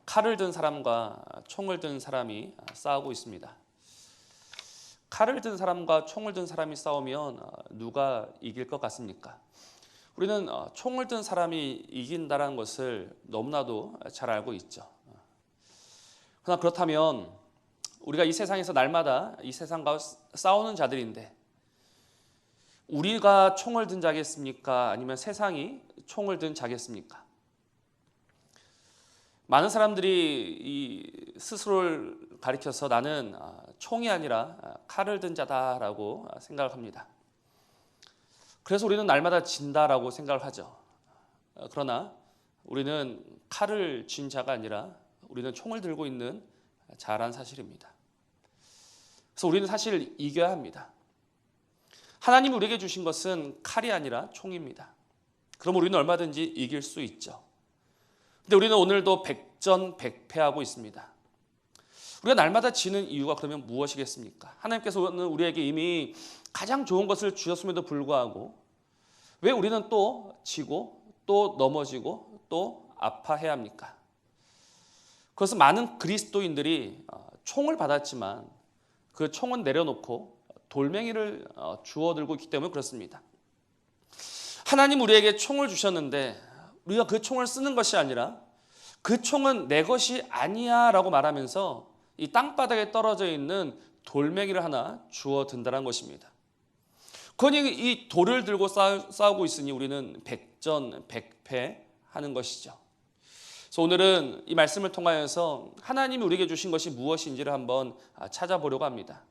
칼을 든 사람과 총을 든 사람이 싸우고 있습니다. 칼을 든 사람과 총을 든 사람이 싸우면 누가 이길 것 같습니까? 우리는 총을 든 사람이 이긴다는 것을 너무나도 잘 알고 있죠. 그러나 그렇다면 우리가 이 세상에서 날마다 이 세상과 싸우는 자들인데 우리가 총을 든 자겠습니까? 아니면 세상이 총을 든 자겠습니까? 많은 사람들이 이 스스로를 가리켜서 나는 총이 아니라 칼을 든 자다라고 생각을 합니다. 그래서 우리는 날마다 진다라고 생각을 하죠. 그러나 우리는 칼을 쥔 자가 아니라 우리는 총을 들고 있는 자란 사실입니다. 그래서 우리는 사실 이겨야 합니다. 하나님이 우리에게 주신 것은 칼이 아니라 총입니다. 그럼 우리는 얼마든지 이길 수 있죠. 근데 우리는 오늘도 백전백패하고 있습니다. 우리가 날마다 지는 이유가 그러면 무엇이겠습니까? 하나님께서는 우리에게 이미 가장 좋은 것을 주셨음에도 불구하고 왜 우리는 또 지고 또 넘어지고 또 아파해야 합니까? 그것은 많은 그리스도인들이 총을 받았지만 그 총은 내려놓고 돌멩이를 주워들고 있기 때문에 그렇습니다. 하나님 우리에게 총을 주셨는데 우리가 그 총을 쓰는 것이 아니라 그 총은 내 것이 아니야 라고 말하면서 이 땅바닥에 떨어져 있는 돌멩이를 하나 주워든다는 것입니다. 그러니 이 돌을 들고 싸우고 있으니 우리는 백전백패하는 것이죠. 그래서 오늘은 이 말씀을 통하여서 하나님이 우리에게 주신 것이 무엇인지를 한번 찾아보려고 합니다.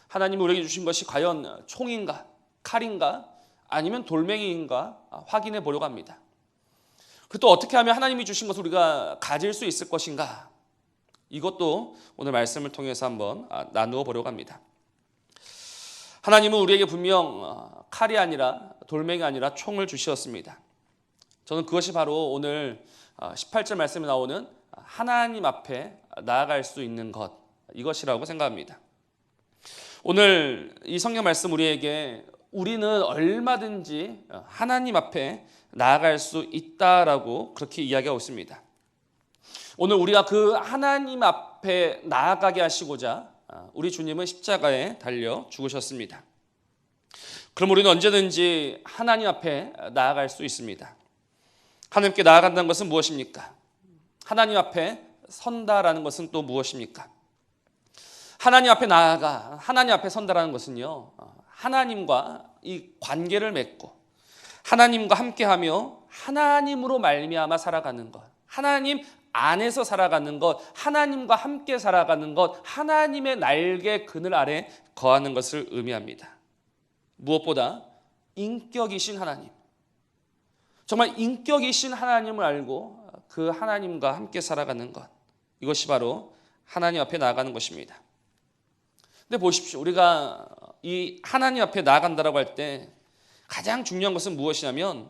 하나님이 우리에게 주신 것이 과연 총인가, 칼인가, 아니면 돌멩이인가 확인해 보려고 합니다. 그리고 또 어떻게 하면 하나님이 주신 것을 우리가 가질 수 있을 것인가, 이것도 오늘 말씀을 통해서 한번 나누어 보려고 합니다. 하나님은 우리에게 분명 칼이 아니라 돌멩이가 아니라 총을 주셨습니다. 저는 그것이 바로 오늘 18절 말씀에 나오는 하나님 앞에 나아갈 수 있는 것, 이것이라고 생각합니다. 오늘 이 성경 말씀 우리에게 우리는 얼마든지 하나님 앞에 나아갈 수 있다라고 그렇게 이야기하고 있습니다. 오늘 우리가 그 하나님 앞에 나아가게 하시고자 우리 주님은 십자가에 달려 죽으셨습니다. 그럼 우리는 언제든지 하나님 앞에 나아갈 수 있습니다. 하나님께 나아간다는 것은 무엇입니까? 하나님 앞에 선다라는 것은 또 무엇입니까? 하나님 앞에 나아가 하나님 앞에 선다라는 것은요, 하나님과 이 관계를 맺고 하나님과 함께하며 하나님으로 말미암아 살아가는 것, 하나님 안에서 살아가는 것, 하나님과 함께 살아가는 것, 하나님의 날개 그늘 아래 거하는 것을 의미합니다. 무엇보다 인격이신 하나님, 정말 인격이신 하나님을 알고 그 하나님과 함께 살아가는 것, 이것이 바로 하나님 앞에 나아가는 것입니다. 근데 보십시오, 우리가 이 하나님 앞에 나아간다라고 할 때 가장 중요한 것은 무엇이냐면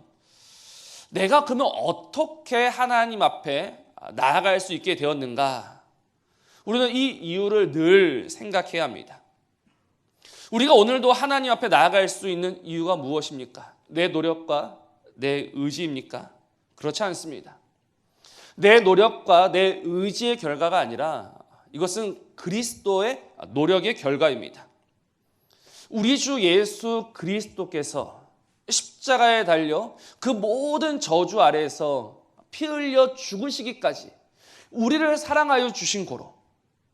내가 그러면 어떻게 하나님 앞에 나아갈 수 있게 되었는가? 우리는 이 이유를 늘 생각해야 합니다. 우리가 오늘도 하나님 앞에 나아갈 수 있는 이유가 무엇입니까? 내 노력과 내 의지입니까? 그렇지 않습니다. 내 노력과 내 의지의 결과가 아니라 이것은 그리스도의 노력의 결과입니다. 우리 주 예수 그리스도께서 십자가에 달려 그 모든 저주 아래에서 피 흘려 죽으시기까지 우리를 사랑하여 주신 고로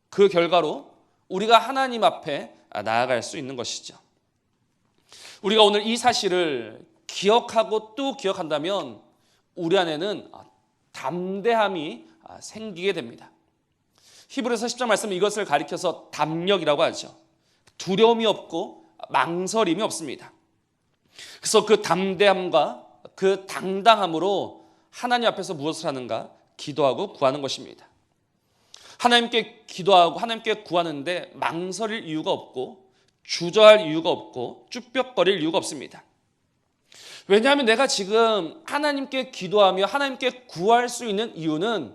그 결과로 우리가 하나님 앞에 나아갈 수 있는 것이죠. 우리가 오늘 이 사실을 기억하고 또 기억한다면 우리 안에는 담대함이 생기게 됩니다. 히브리서 10장 말씀은 이것을 가리켜서 담력이라고 하죠. 두려움이 없고 망설임이 없습니다. 그래서 그 담대함과 그 당당함으로 하나님 앞에서 무엇을 하는가? 기도하고 구하는 것입니다. 하나님께 기도하고 하나님께 구하는데 망설일 이유가 없고 주저할 이유가 없고 쭈뼛거릴 이유가 없습니다. 왜냐하면 내가 지금 하나님께 기도하며 하나님께 구할 수 있는 이유는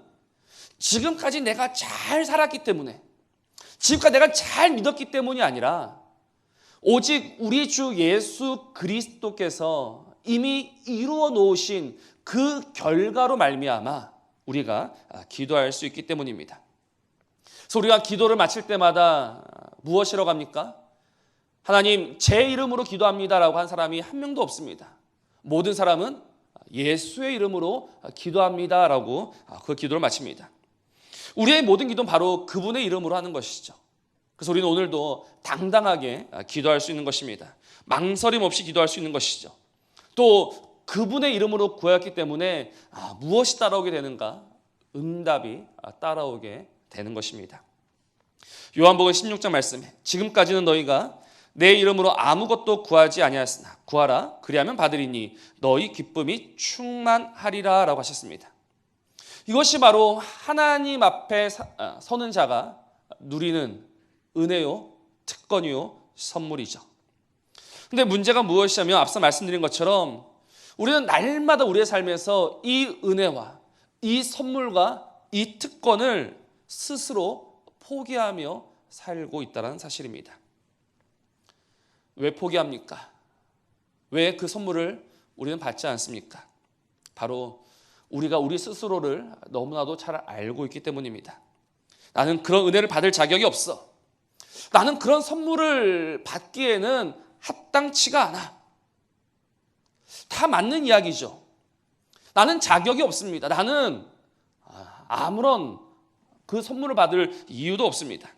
지금까지 내가 잘 살았기 때문에, 지금까지 내가 잘 믿었기 때문이 아니라 오직 우리 주 예수 그리스도께서 이미 이루어 놓으신 그 결과로 말미암아 우리가 기도할 수 있기 때문입니다. 그래서 우리가 기도를 마칠 때마다 무엇이라고 합니까? 하나님 제 이름으로 기도합니다라고 한 사람이 한 명도 없습니다. 모든 사람은 예수의 이름으로 기도합니다라고 그 기도를 마칩니다. 우리의 모든 기도는 바로 그분의 이름으로 하는 것이죠. 그래서 우리는 오늘도 당당하게 기도할 수 있는 것입니다. 망설임 없이 기도할 수 있는 것이죠. 또 그분의 이름으로 구하였기 때문에 무엇이 따라오게 되는가? 응답이 따라오게 되는 것입니다. 요한복음 16장 말씀에 지금까지는 너희가 내 이름으로 아무것도 구하지 아니하였으나 구하라 그리하면 받으리니 너희 기쁨이 충만하리라 라고 하셨습니다. 이것이 바로 하나님 앞에 서는 자가 누리는 은혜요, 특권이요, 선물이죠. 근데 문제가 무엇이냐면 앞서 말씀드린 것처럼 우리는 날마다 우리의 삶에서 이 은혜와 이 선물과 이 특권을 스스로 포기하며 살고 있다는 사실입니다. 왜 포기합니까? 왜 그 선물을 우리는 받지 않습니까? 바로 우리가 우리 스스로를 너무나도 잘 알고 있기 때문입니다. 나는 그런 은혜를 받을 자격이 없어. 나는 그런 선물을 받기에는 합당치가 않아. 다 맞는 이야기죠. 나는 자격이 없습니다. 나는 아무런 그 선물을 받을 이유도 없습니다.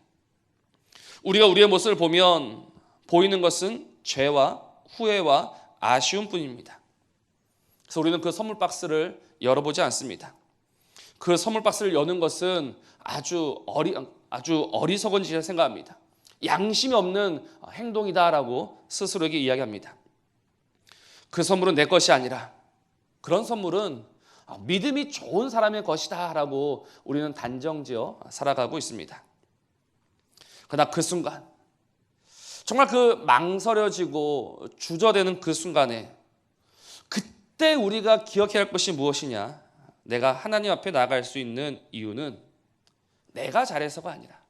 우리가 우리의 모습을 보면 보이는 것은 죄와 후회와 아쉬움뿐입니다. 그래서 우리는 그 선물 박스를 열어보지 않습니다. 그 선물 박스를 여는 것은 아주 어리석은 짓이라 생각합니다. 양심이 없는 행동이다라고 스스로에게 이야기합니다. 그 선물은 내 것이 아니라 그런 선물은 믿음이 좋은 사람의 것이다라고 우리는 단정지어 살아가고 있습니다. 그러나 그 순간 정말 그 망설여지고 주저되는 그 순간에 그때 우리가 기억해야 할 것이 무엇이냐? 내가 하나님 앞에 나아갈 수 있는 이유는 내가 잘해서가 아니라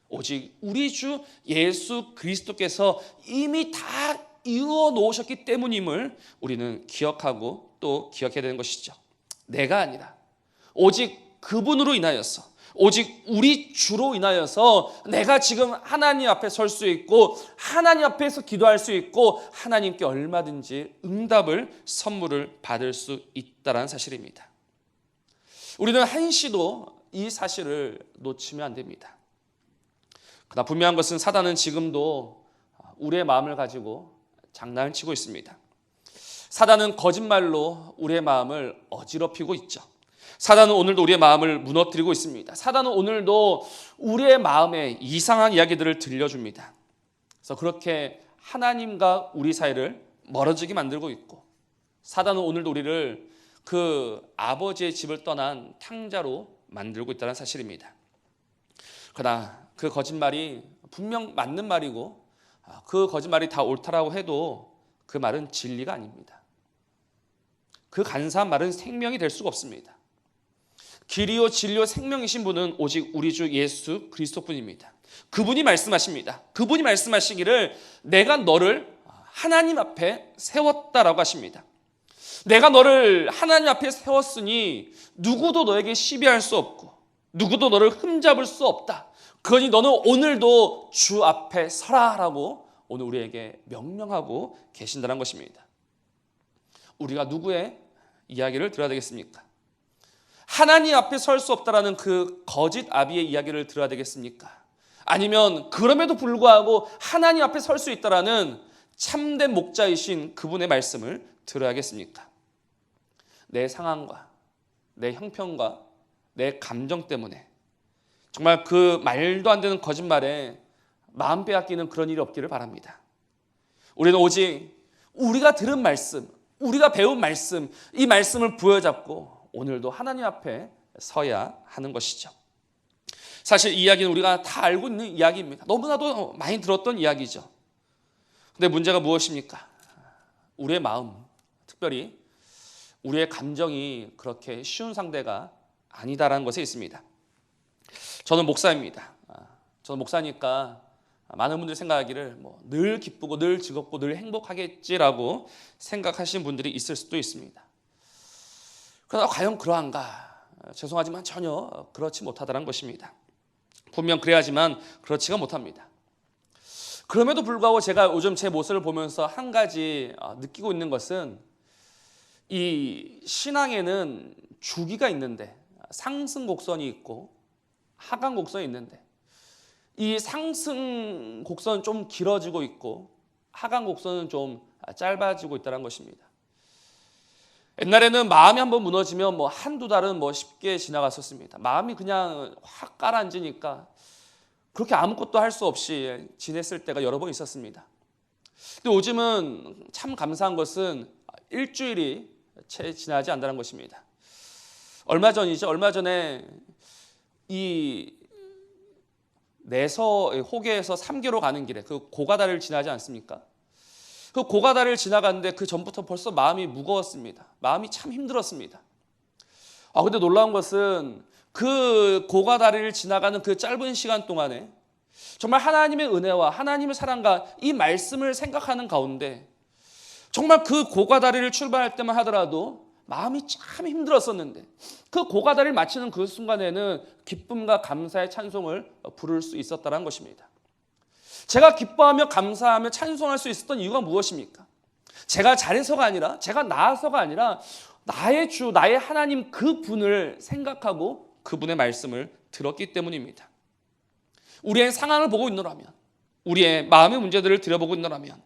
오직 우리 주 예수 그리스도께서 이미 다 이루어 놓으셨기 때문임을 우리는 기억하고 또 기억해야 되는 것이죠. 내가 아니라 오직 그분으로 인하여서 오직 우리 주로 인하여서 내가 지금 하나님 앞에 설 수 있고 하나님 앞에서 기도할 수 있고 하나님께 얼마든지 응답을 선물을 받을 수 있다는 사실입니다. 우리는 한시도 이 사실을 놓치면 안 됩니다. 그러나 분명한 것은 사단은 지금도 우리의 마음을 가지고 장난을 치고 있습니다. 사단은 거짓말로 우리의 마음을 어지럽히고 있죠. 사단은 오늘도 우리의 마음을 무너뜨리고 있습니다. 사단은 오늘도 우리의 마음에 이상한 이야기들을 들려줍니다. 그래서 그렇게 하나님과 우리 사이를 멀어지게 만들고 있고 사단은 오늘도 우리를 그 아버지의 집을 떠난 탕자로 만들고 있다는 사실입니다. 그러나 그 거짓말이 분명 맞는 말이고 그 거짓말이 다 옳다라고 해도 그 말은 진리가 아닙니다. 그 간사한 말은 생명이 될 수가 없습니다. 길이요 진리요 생명이신 분은 오직 우리 주 예수 그리스도뿐입니다. 그분이 말씀하십니다. 그분이 말씀하시기를 내가 너를 하나님 앞에 세웠다라고 하십니다. 내가 너를 하나님 앞에 세웠으니 누구도 너에게 시비할 수 없고 누구도 너를 흠잡을 수 없다. 그러니 너는 오늘도 주 앞에 서라라고 오늘 우리에게 명령하고 계신다는 것입니다. 우리가 누구의 이야기를 들어야 되겠습니까? 하나님 앞에 설 수 없다라는 그 거짓 아비의 이야기를 들어야 되겠습니까? 아니면 그럼에도 불구하고 하나님 앞에 설 수 있다라는 참된 목자이신 그분의 말씀을 들어야겠습니까? 내 상황과 내 형편과 내 감정 때문에 정말 그 말도 안 되는 거짓말에 마음 빼앗기는 그런 일이 없기를 바랍니다. 우리는 오직 우리가 들은 말씀, 우리가 배운 말씀, 이 말씀을 부여잡고 오늘도 하나님 앞에 서야 하는 것이죠. 사실 이 이야기는 우리가 다 알고 있는 이야기입니다. 너무나도 많이 들었던 이야기죠. 근데 문제가 무엇입니까? 우리의 마음, 특별히 우리의 감정이 그렇게 쉬운 상대가 아니다라는 것에 있습니다. 저는 목사입니다. 저는 목사니까 많은 분들이 생각하기를 늘 기쁘고 늘 즐겁고 늘 행복하겠지라고 생각하시는 분들이 있을 수도 있습니다. 그러나 과연 그러한가? 죄송하지만 전혀 그렇지 못하다는 것입니다. 분명 그래야지만 그렇지가 못합니다. 그럼에도 불구하고 제가 요즘 제 모습을 보면서 한 가지 느끼고 있는 것은 이 신앙에는 주기가 있는데 상승 곡선이 있고 하강 곡선이 있는데 이 상승 곡선은 좀 길어지고 있고 하강 곡선은 좀 짧아지고 있다는 것입니다. 옛날에는 마음이 한번 무너지면 한두 달은 쉽게 지나갔었습니다. 마음이 그냥 확 가라앉으니까 그렇게 아무것도 할 수 없이 지냈을 때가 여러 번 있었습니다. 근데 요즘은 참 감사한 것은 일주일이 채 지나지 않는다는 것입니다. 얼마 전에 이 호계에서 3개로 가는 길에 그 고가다를 지나지 않습니까? 그 고가다를 지나갔는데 그 전부터 벌써 마음이 무거웠습니다. 마음이 참 힘들었습니다. 근데 놀라운 것은 그 고가다리를 지나가는 그 짧은 시간 동안에 정말 하나님의 은혜와 하나님의 사랑과 이 말씀을 생각하는 가운데 정말 그 고가다리를 출발할 때만 하더라도 마음이 참 힘들었었는데 그 고가다리를 마치는 그 순간에는 기쁨과 감사의 찬송을 부를 수 있었다는 것입니다. 제가 기뻐하며 감사하며 찬송할 수 있었던 이유가 무엇입니까? 제가 잘해서가 아니라 제가 나아서가 아니라 나의 주, 나의 하나님 그분을 생각하고 그분의 말씀을 들었기 때문입니다. 우리의 상황을 보고 있노라면, 우리의 마음의 문제들을 들여보고 있노라면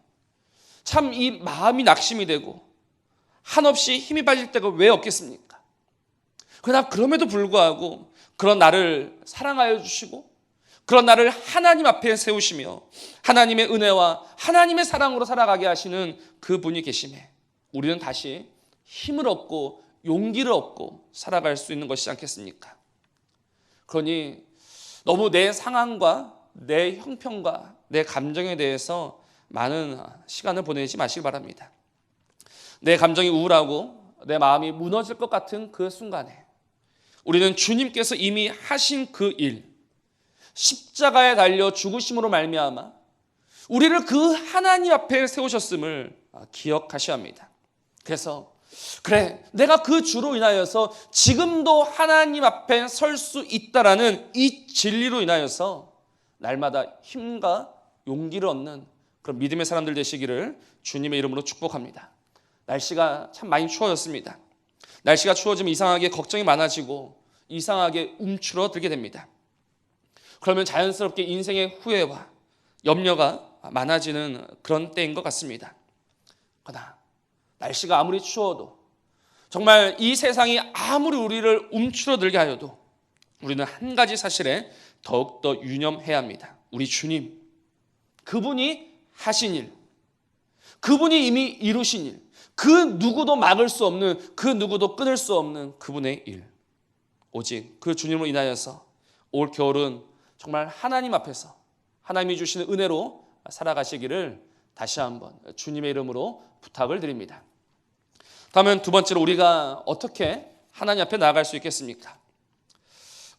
참 이 마음이 낙심이 되고 한없이 힘이 빠질 때가 왜 없겠습니까? 그러나 그럼에도 불구하고 그런 나를 사랑하여 주시고 그런 나를 하나님 앞에 세우시며 하나님의 은혜와 하나님의 사랑으로 살아가게 하시는 그분이 계심에 우리는 다시 힘을 얻고 용기를 얻고 살아갈 수 있는 것이지 않겠습니까? 그러니 너무 내 상황과 내 형편과 내 감정에 대해서 많은 시간을 보내지 마시기 바랍니다. 내 감정이 우울하고 내 마음이 무너질 것 같은 그 순간에 우리는 주님께서 이미 하신 그 일, 십자가에 달려 죽으심으로 말미암아 우리를 그 하나님 앞에 세우셨음을 기억하셔야 합니다. 그래서 그래, 내가 그 주로 인하여서 지금도 하나님 앞에 설 수 있다라는 이 진리로 인하여서 날마다 힘과 용기를 얻는 그런 믿음의 사람들 되시기를 주님의 이름으로 축복합니다. 날씨가 참 많이 추워졌습니다. 날씨가 추워지면 이상하게 걱정이 많아지고 이상하게 움츠러들게 됩니다. 그러면 자연스럽게 인생의 후회와 염려가 많아지는 그런 때인 것 같습니다. 그러나 날씨가 아무리 추워도 정말 이 세상이 아무리 우리를 움츠러들게 하여도 우리는 한 가지 사실에 더욱더 유념해야 합니다. 우리 주님, 그분이 하신 일, 그분이 이미 이루신 일, 그 누구도 막을 수 없는, 그 누구도 끊을 수 없는 그분의 일, 오직 그 주님으로 인하여서 올 겨울은 정말 하나님 앞에서 하나님이 주시는 은혜로 살아가시기를 다시 한번 주님의 이름으로 부탁을 드립니다. 다음은 두 번째로 우리가 어떻게 하나님 앞에 나아갈 수 있겠습니까?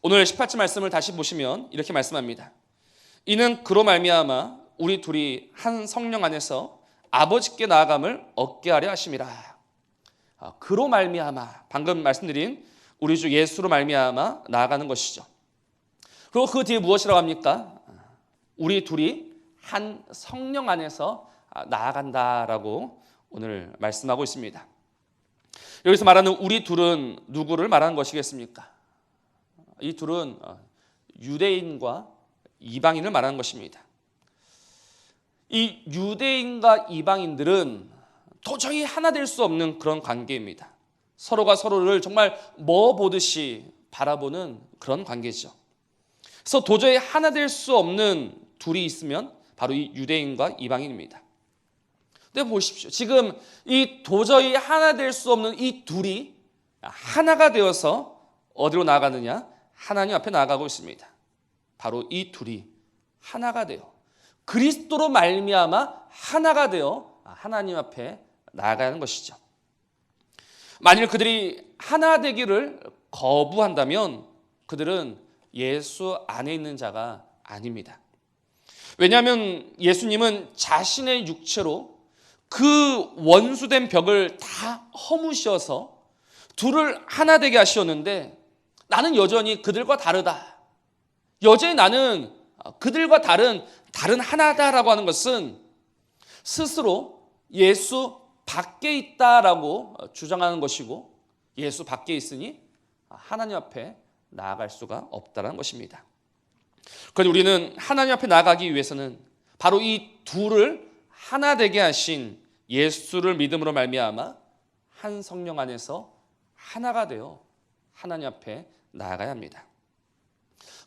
오늘 18절 말씀을 다시 보시면 이렇게 말씀합니다. 이는 그로 말미암아 우리 둘이 한 성령 안에서 아버지께 나아감을 얻게 하려 하심이라. 그로 말미암아, 방금 말씀드린 우리 주 예수로 말미암아 나아가는 것이죠. 그리고 그 뒤에 무엇이라고 합니까? 우리 둘이 한 성령 안에서 나아간다라고 오늘 말씀하고 있습니다. 여기서 말하는 우리 둘은 누구를 말하는 것이겠습니까? 이 둘은 유대인과 이방인을 말하는 것입니다. 이 유대인과 이방인들은 도저히 하나 될 수 없는 그런 관계입니다. 서로가 서로를 정말 보듯이 바라보는 그런 관계죠. 그래서 도저히 하나 될 수 없는 둘이 있으면 바로 이 유대인과 이방인입니다. 근데 보십시오. 지금 이 도저히 하나 될 수 없는 이 둘이 하나가 되어서 어디로 나아가느냐? 하나님 앞에 나아가고 있습니다. 바로 이 둘이 하나가 되어 그리스도로 말미암아 하나가 되어 하나님 앞에 나아가는 것이죠. 만일 그들이 하나 되기를 거부한다면 그들은 예수 안에 있는 자가 아닙니다. 왜냐하면 예수님은 자신의 육체로 그 원수된 벽을 다 허무셔서 둘을 하나 되게 하셨는데 나는 여전히 그들과 다르다. 여전히 나는 그들과 다른 하나다라고 하는 것은 스스로 예수 밖에 있다라고 주장하는 것이고, 예수 밖에 있으니 하나님 앞에 나아갈 수가 없다는 것입니다. 그런데 우리는 하나님 앞에 나아가기 위해서는 바로 이 둘을 하나 되게 하신 예수를 믿음으로 말미암아 한 성령 안에서 하나가 되어 하나님 앞에 나아가야 합니다.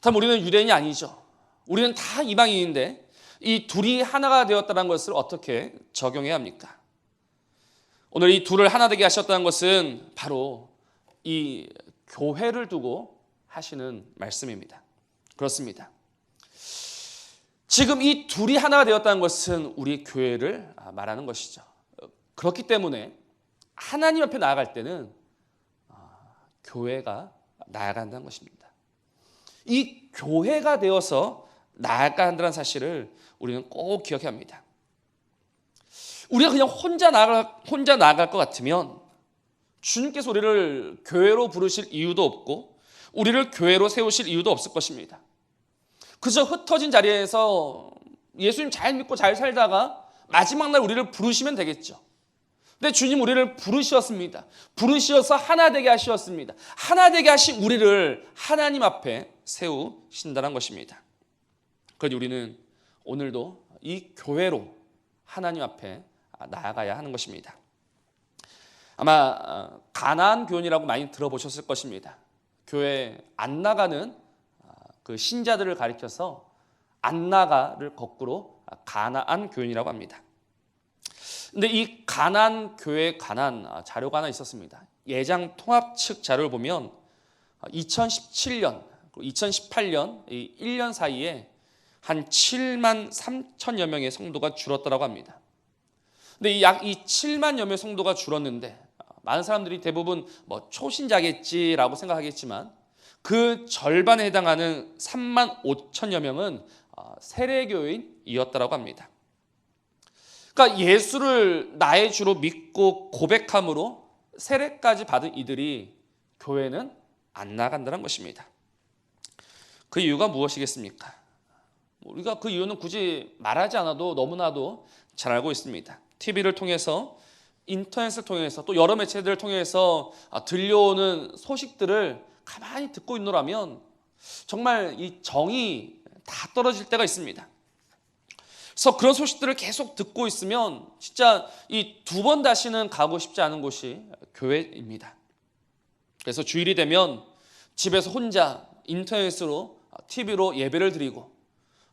다음 우리는 유대인이 아니죠. 우리는 다 이방인인데 이 둘이 하나가 되었다는 것을 어떻게 적용해야 합니까? 오늘 이 둘을 하나 되게 하셨다는 것은 바로 이 교회를 두고 하시는 말씀입니다. 그렇습니다. 지금 이 둘이 하나가 되었다는 것은 우리 교회를 말하는 것이죠. 그렇기 때문에 하나님 앞에 나아갈 때는 교회가 나아간다는 것입니다. 이 교회가 되어서 나아간다는 사실을 우리는 꼭 기억해야 합니다. 우리가 그냥 혼자 나아갈 것 같으면 주님께서 우리를 교회로 부르실 이유도 없고 우리를 교회로 세우실 이유도 없을 것입니다. 그저 흩어진 자리에서 예수님 잘 믿고 잘 살다가 마지막 날 우리를 부르시면 되겠죠. 근데 주님 우리를 부르셨습니다. 부르셔서 하나 되게 하셨습니다. 하나 되게 하신 우리를 하나님 앞에 세우신다는 것입니다. 그러니 우리는 오늘도 이 교회로 하나님 앞에 나아가야 하는 것입니다. 아마 가나안 교인이라고 많이 들어보셨을 것입니다. 교회 안 나가는 그 신자들을 가리켜서 안 나가를 거꾸로 가나안 교인이라고 합니다. 근데 이 가나안 교회에 관한 자료가 하나 있었습니다. 예장 통합 측 자료를 보면 2017년, 2018년 이 1년 사이에 한 7만 3천여 명의 성도가 줄었다고 합니다. 근데 약 이 7만여 명의 성도가 줄었는데 많은 사람들이 대부분 초신자겠지라고 생각하겠지만 그 절반에 해당하는 3만 5천여 명은 세례교인이었다고 합니다. 그러니까 예수를 나의 주로 믿고 고백함으로 세례까지 받은 이들이 교회는 안 나간다는 것입니다. 그 이유가 무엇이겠습니까? 우리가 그 이유는 굳이 말하지 않아도 너무나도 잘 알고 있습니다. TV를 통해서, 인터넷을 통해서, 또 여러 매체들을 통해서 들려오는 소식들을 가만히 듣고 있노라면 정말 이 정이 다 떨어질 때가 있습니다. 그래서 그런 소식들을 계속 듣고 있으면 진짜 이 두 번 다시는 가고 싶지 않은 곳이 교회입니다. 그래서 주일이 되면 집에서 혼자 인터넷으로, TV로 예배를 드리고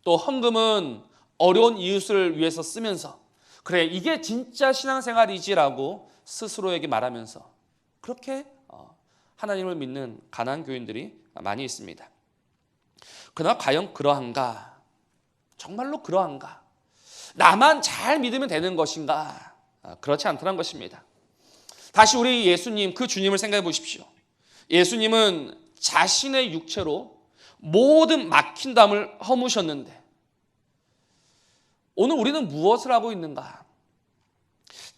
또 헌금은 어려운 이웃을 위해서 쓰면서 그래 이게 진짜 신앙생활이지라고 스스로에게 말하면서 그렇게 하나님을 믿는 가난한 교인들이 많이 있습니다. 그러나 과연 그러한가? 정말로 그러한가? 나만 잘 믿으면 되는 것인가? 그렇지 않다는 것입니다. 다시 우리 예수님, 그 주님을 생각해 보십시오. 예수님은 자신의 육체로 모든 막힌 담을 허무셨는데 오늘 우리는 무엇을 하고 있는가?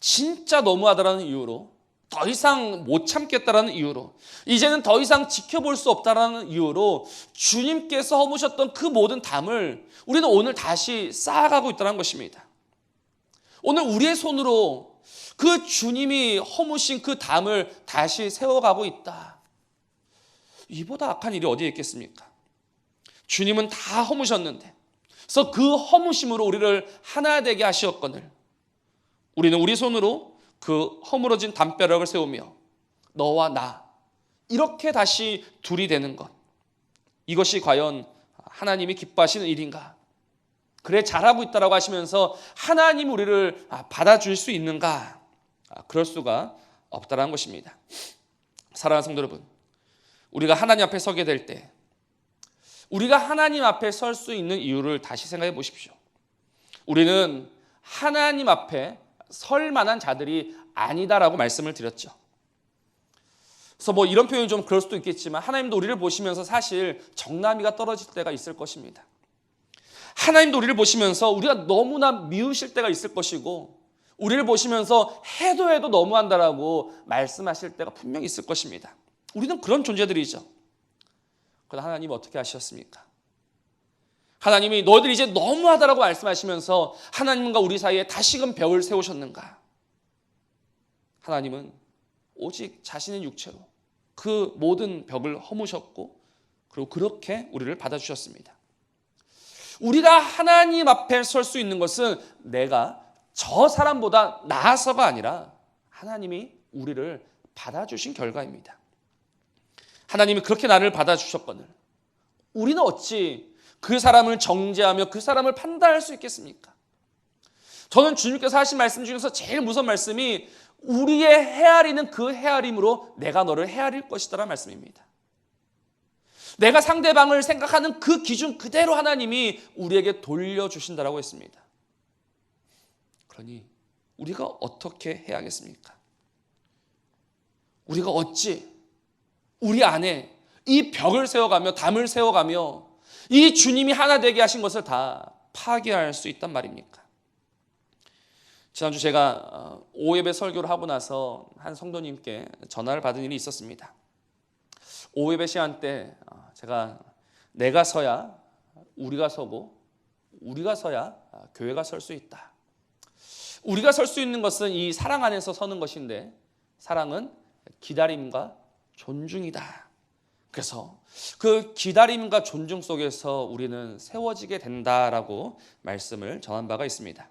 진짜 너무하다라는 이유로, 더 이상 못 참겠다라는 이유로, 이제는 더 이상 지켜볼 수 없다라는 이유로 주님께서 허무셨던 그 모든 담을 우리는 오늘 다시 쌓아가고 있다는 것입니다. 오늘 우리의 손으로 그 주님이 허무신 그 담을 다시 세워가고 있다. 이보다 악한 일이 어디에 있겠습니까? 주님은 다 허무셨는데, 그래서 그 허무심으로 우리를 하나 되게 하시었거늘 우리는 우리 손으로 그 허물어진 담벼락을 세우며 너와 나 이렇게 다시 둘이 되는 것, 이것이 과연 하나님이 기뻐하시는 일인가? 그래 잘하고 있다라고 하시면서 하나님 우리를 받아줄 수 있는가? 그럴 수가 없다라는 것입니다. 사랑하는 성도 여러분, 우리가 하나님 앞에 서게 될 때 우리가 하나님 앞에 설 수 있는 이유를 다시 생각해 보십시오. 우리는 하나님 앞에 설 만한 자들이 아니다라고 말씀을 드렸죠. 그래서 이런 표현이 좀 그럴 수도 있겠지만 하나님도 우리를 보시면서 사실 정남이가 떨어질 때가 있을 것입니다. 하나님도 우리를 보시면서 우리가 너무나 미우실 때가 있을 것이고 우리를 보시면서 해도 너무한다라고 말씀하실 때가 분명히 있을 것입니다. 우리는 그런 존재들이죠. 그러나 하나님 어떻게 하셨습니까? 하나님이 너희들 이제 너무하다라고 말씀하시면서 하나님과 우리 사이에 다시금 벽을 세우셨는가? 하나님은 오직 자신의 육체로 그 모든 벽을 허무셨고 그리고 그렇게 우리를 받아주셨습니다. 우리가 하나님 앞에 설 수 있는 것은 내가 저 사람보다 나아서가 아니라 하나님이 우리를 받아주신 결과입니다. 하나님이 그렇게 나를 받아주셨거늘 우리는 어찌 그 사람을 정죄하며 그 사람을 판단할 수 있겠습니까? 저는 주님께서 하신 말씀 중에서 제일 무서운 말씀이 우리의 헤아리는 그 헤아림으로 내가 너를 헤아릴 것이다 라는 말씀입니다. 내가 상대방을 생각하는 그 기준 그대로 하나님이 우리에게 돌려주신다라고 했습니다. 그러니 우리가 어떻게 해야겠습니까? 우리가 어찌 우리 안에 이 벽을 세워가며 담을 세워가며 이 주님이 하나 되게 하신 것을 다 파괴할 수 있단 말입니까? 지난주 제가 오예배 설교를 하고 나서 한 성도님께 전화를 받은 일이 있었습니다. 오예배 시간 때 제가 내가 서야 우리가 서고 우리가 서야 교회가 설 수 있다. 우리가 설 수 있는 것은 이 사랑 안에서 서는 것인데 사랑은 기다림과 존중이다. 그래서 그 기다림과 존중 속에서 우리는 세워지게 된다라고 말씀을 전한 바가 있습니다.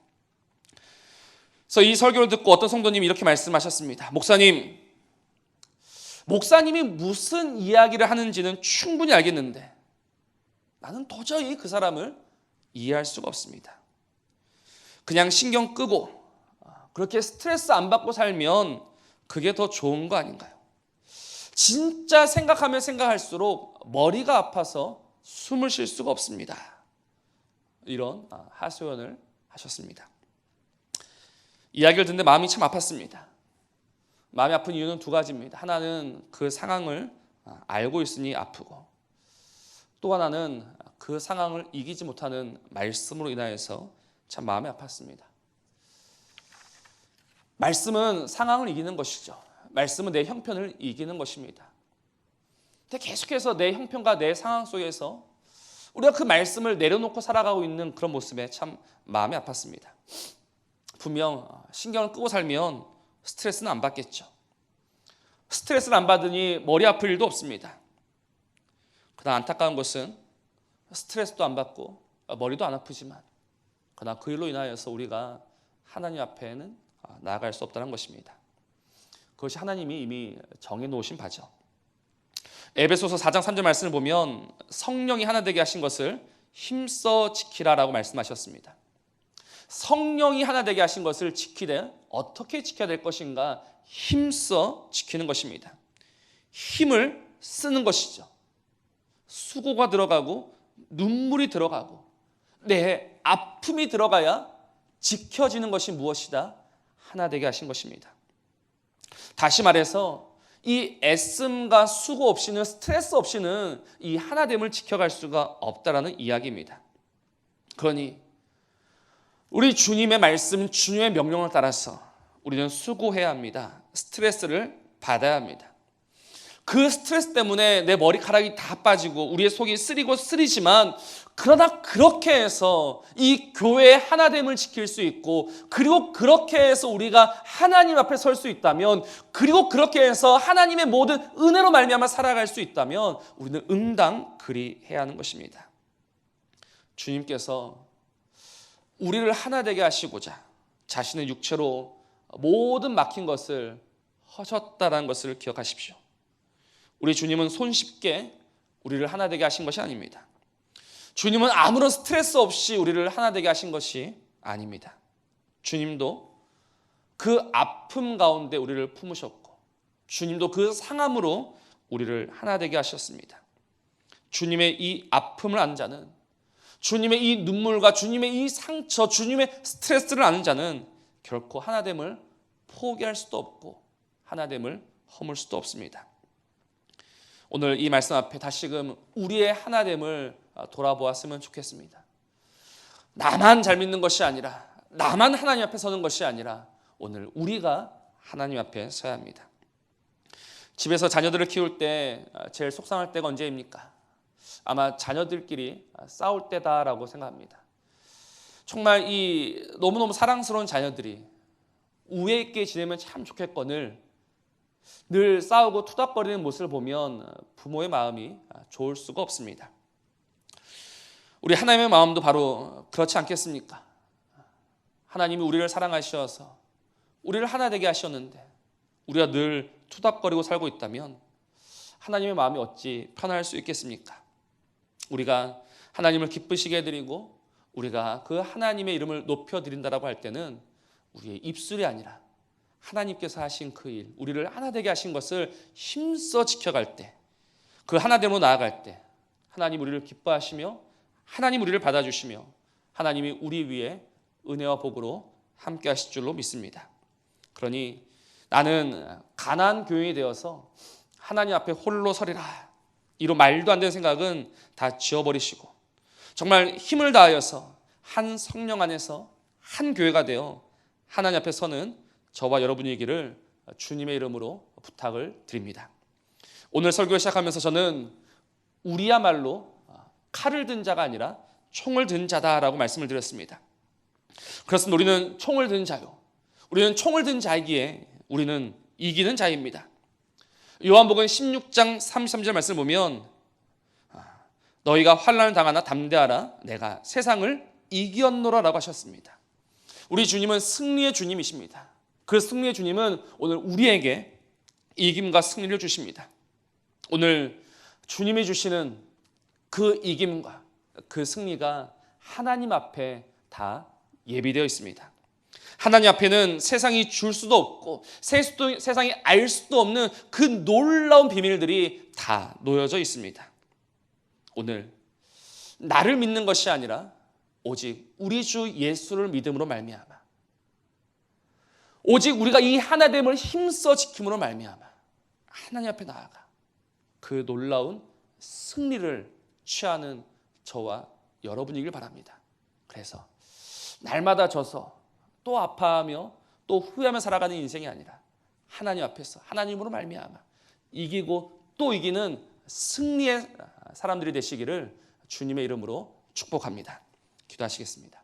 그래서 이 설교를 듣고 어떤 성도님이 이렇게 말씀하셨습니다. 목사님이 무슨 이야기를 하는지는 충분히 알겠는데 나는 도저히 그 사람을 이해할 수가 없습니다. 그냥 신경 끄고 그렇게 스트레스 안 받고 살면 그게 더 좋은 거 아닌가요? 진짜 생각하면 생각할수록 머리가 아파서 숨을 쉴 수가 없습니다. 이런 하소연을 하셨습니다. 이야기를 듣는데 마음이 참 아팠습니다. 마음이 아픈 이유는 두 가지입니다. 하나는 그 상황을 알고 있으니 아프고 또 하나는 그 상황을 이기지 못하는 말씀으로 인하여서 참 마음이 아팠습니다. 말씀은 상황을 이기는 것이죠. 말씀은 내 형편을 이기는 것입니다. 근데 계속해서 내 형편과 내 상황 속에서 우리가 그 말씀을 내려놓고 살아가고 있는 그런 모습에 참 마음이 아팠습니다. 분명 신경을 끄고 살면 스트레스는 안 받겠죠. 스트레스를 안 받으니 머리 아플 일도 없습니다. 그러나 안타까운 것은 스트레스도 안 받고 머리도 안 아프지만 그러나 그 일로 인하여서 우리가 하나님 앞에는 나아갈 수 없다는 것입니다. 그것이 하나님이 이미 정해놓으신 바죠. 에베소서 4장 3절 말씀을 보면 성령이 하나 되게 하신 것을 힘써 지키라라고 말씀하셨습니다. 성령이 하나 되게 하신 것을 지키되 어떻게 지켜야 될 것인가 힘써 지키는 것입니다. 힘을 쓰는 것이죠. 수고가 들어가고 눈물이 들어가고 내 아픔이 들어가야 지켜지는 것이 무엇이다? 하나 되게 하신 것입니다. 다시 말해서 이 애씀과 수고 없이는 스트레스 없이는 이 하나됨을 지켜갈 수가 없다라는 이야기입니다. 그러니 우리 주님의 말씀, 주님의 명령을 따라서 우리는 수고해야 합니다. 스트레스를 받아야 합니다. 그 스트레스 때문에 내 머리카락이 다 빠지고 우리의 속이 쓰리고 쓰리지만 그러나 그렇게 해서 이 교회의 하나됨을 지킬 수 있고 그리고 그렇게 해서 우리가 하나님 앞에 설 수 있다면 그리고 그렇게 해서 하나님의 모든 은혜로 말미암아 살아갈 수 있다면 우리는 응당 그리해야 하는 것입니다. 주님께서 우리를 하나 되게 하시고자 자신의 육체로 모든 막힌 것을 하셨다는 것을 기억하십시오. 우리 주님은 손쉽게 우리를 하나 되게 하신 것이 아닙니다. 주님은 아무런 스트레스 없이 우리를 하나 되게 하신 것이 아닙니다. 주님도 그 아픔 가운데 우리를 품으셨고 주님도 그 상함으로 우리를 하나 되게 하셨습니다. 주님의 이 아픔을 아는 자는 주님의 이 눈물과 주님의 이 상처, 주님의 스트레스를 아는 자는 결코 하나됨을 포기할 수도 없고 하나됨을 허물 수도 없습니다. 오늘 이 말씀 앞에 다시금 우리의 하나됨을 돌아보았으면 좋겠습니다. 나만 잘 믿는 것이 아니라 나만 하나님 앞에 서는 것이 아니라 오늘 우리가 하나님 앞에 서야 합니다. 집에서 자녀들을 키울 때 제일 속상할 때가 언제입니까? 아마 자녀들끼리 싸울 때다라고 생각합니다. 정말 이 너무너무 사랑스러운 자녀들이 우애 있게 지내면 참 좋겠거늘 늘 싸우고 투닥거리는 모습을 보면 부모의 마음이 좋을 수가 없습니다. 우리 하나님의 마음도 바로 그렇지 않겠습니까? 하나님이 우리를 사랑하셔서 우리를 하나 되게 하셨는데 우리가 늘 투닥거리고 살고 있다면 하나님의 마음이 어찌 편할 수 있겠습니까? 우리가 하나님을 기쁘시게 해드리고 우리가 그 하나님의 이름을 높여드린다라고 할 때는 우리의 입술이 아니라 하나님께서 하신 그 일, 우리를 하나 되게 하신 것을 힘써 지켜갈 때, 그 하나됨으로 나아갈 때 하나님 우리를 기뻐하시며 하나님 우리를 받아주시며 하나님이 우리 위에 은혜와 복으로 함께 하실 줄로 믿습니다. 그러니 나는 가난한 교인이 되어서 하나님 앞에 홀로 서리라, 이런 말도 안 되는 생각은 다 지워버리시고 정말 힘을 다하여서 한 성령 안에서 한 교회가 되어 하나님 앞에 서는 저와 여러분이기를 주님의 이름으로 부탁을 드립니다. 오늘 설교를 시작하면서 저는 우리야말로 칼을 든 자가 아니라 총을 든 자다라고 말씀을 드렸습니다. 그렇습니다. 우리는 총을 든 자요. 우리는 총을 든 자이기에 우리는 이기는 자입니다. 요한복음 16장 33절 말씀을 보면 너희가 환난을 당하나 담대하라 내가 세상을 이겼노라 라고 하셨습니다. 우리 주님은 승리의 주님이십니다. 그 승리의 주님은 오늘 우리에게 이김과 승리를 주십니다. 오늘 주님이 주시는 그 이김과 그 승리가 하나님 앞에 다 예비되어 있습니다. 하나님 앞에는 세상이 줄 수도 없고 세상이 알 수도 없는 그 놀라운 비밀들이 다 놓여져 있습니다. 오늘 나를 믿는 것이 아니라 오직 우리 주 예수를 믿음으로 말미암아, 오직 우리가 이 하나됨을 힘써 지킴으로 말미암아 하나님 앞에 나아가 그 놀라운 승리를 취하는 저와 여러분이길 바랍니다. 그래서 날마다 져서 또 아파하며 또 후회하며 살아가는 인생이 아니라 하나님 앞에서 하나님으로 말미암아 이기고 또 이기는 승리의 사람들이 되시기를 주님의 이름으로 축복합니다. 기도하시겠습니다.